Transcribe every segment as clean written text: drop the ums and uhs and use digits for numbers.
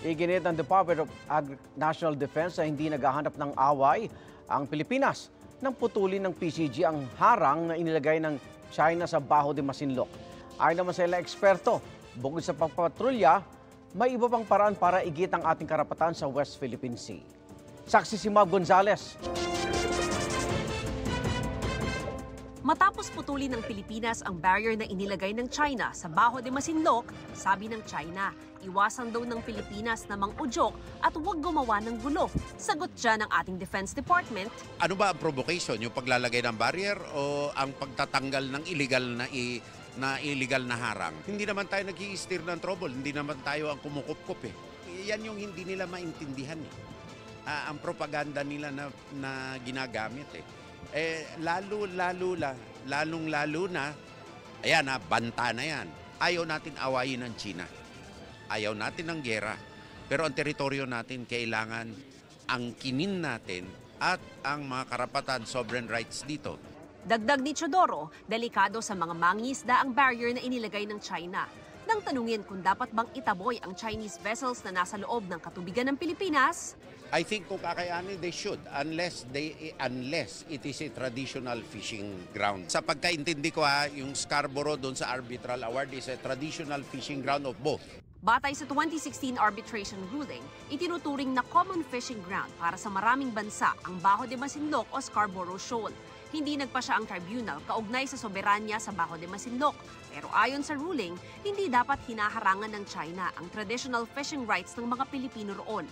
Iginit ng Department of National Defense na hindi naghahanap ng away ang Pilipinas nang putulin ng PCG ang harang na inilagay ng China sa Baho de Masinloc. Ayon naman sa ilang eksperto, bukod sa pagpatrolya, may iba pang paraan para igit ang ating karapatan sa West Philippine Sea. Saksi si Mav Gonzales. Matapos putulin ng Pilipinas ang barrier na inilagay ng China sa Baho de Masinloc, sabi ng China, iwasan daw ng Pilipinas na mang-udyok at huwag gumawa ng gulo. Sagot dyan ng ating Defense Department. Ano ba ang provocation? Yung paglalagay ng barrier o ang pagtatanggal ng illegal na harang? Hindi naman tayo nag-i-steer ng trouble, hindi naman tayo ang kumukup-kup eh. Yan yung hindi nila maintindihan eh. Ang propaganda nila na ginagamit eh. Lalong-lalo na, ayan banta na yan. Ayaw natin awayin ng China. Ayaw natin ng giyera. Pero ang teritoryo natin kailangan angkinin natin at ang mga karapatan, sovereign rights dito. Dagdag ni Chodoro, delikado sa mga mangingisda ang barrier na inilagay ng China. Nang tanungin kung dapat bang itaboy ang Chinese vessels na nasa loob ng katubigan ng Pilipinas, I think kung kakayanin, they should, unless it is a traditional fishing ground. Sa pagkaintindi ko yung Scarborough doon sa arbitral award is a traditional fishing ground of both. Batay sa 2016 arbitration ruling, itinuturing na common fishing ground para sa maraming bansa ang Baho de Masinloc o Scarborough Shoal. Hindi nagpasya ang tribunal kaugnay sa soberanya sa Baho de Masinloc. Pero ayon sa ruling, hindi dapat hinaharangan ng China ang traditional fishing rights ng mga Pilipino roon.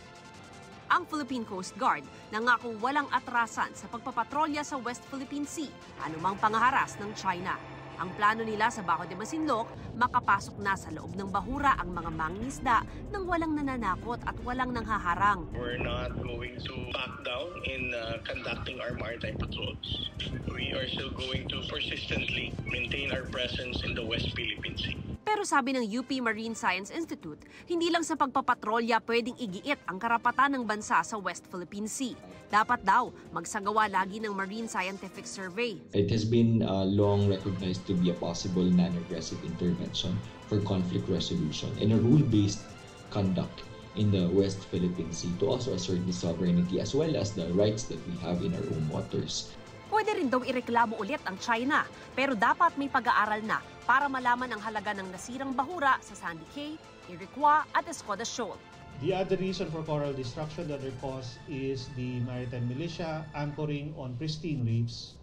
Ang Philippine Coast Guard nangakong walang atrasan sa pagpapatrolya sa West Philippine Sea, anumang pangaharas ng China. Ang plano nila sa Baho de Masinloc, makapasok na sa loob ng bahura ang mga mangingisda nang walang nananakot at walang nanghaharang. We're not going to back down in conducting our maritime patrols. We are still going to persistently maintain our presence in the West Philippine Sea. Pero sabi ng UP Marine Science Institute, hindi lang sa pagpapatrolya pwedeng igiit ang karapatan ng bansa sa West Philippine Sea. Dapat daw magsagawa lagi ng Marine Scientific Survey. It has been long recognized to be a possible non-aggressive intervention for conflict resolution and a rule-based conduct in the West Philippine Sea to also assert the sovereignty as well as the rights that we have in our own waters. Pwede rin daw ireklamo ulit ang China, pero dapat may pag-aaral na para malaman ang halaga ng nasirang bahura sa Sandy Cay, Iroquois at Escoda Shoal. The other reason for coral destruction that are caused is the maritime militia anchoring on pristine reefs.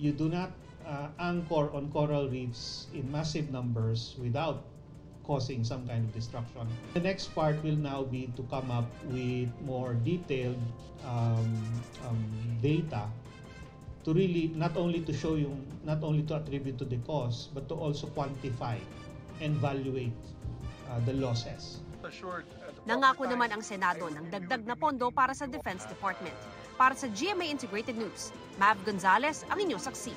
You do not anchor on coral reefs in massive numbers without causing some kind of destruction. The next part will now be to come up with more detailed data to really not only to attribute to the cause, but to also quantify and evaluate the losses. Nangako naman ang Senado ng dagdag na pondo para sa Defense Department. Para sa GMA Integrated News, Mav Gonzales ang inyong saksi.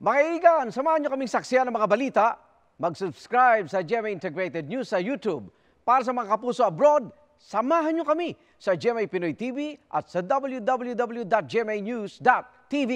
Mga igan, samahan nyo kaming saksiyan ng mga balita. Mag-subscribe sa GMA Integrated News sa YouTube. Para sa mga kapuso abroad, samahan nyo kami sa GMA Pinoy TV at sa www.gmanews.tv.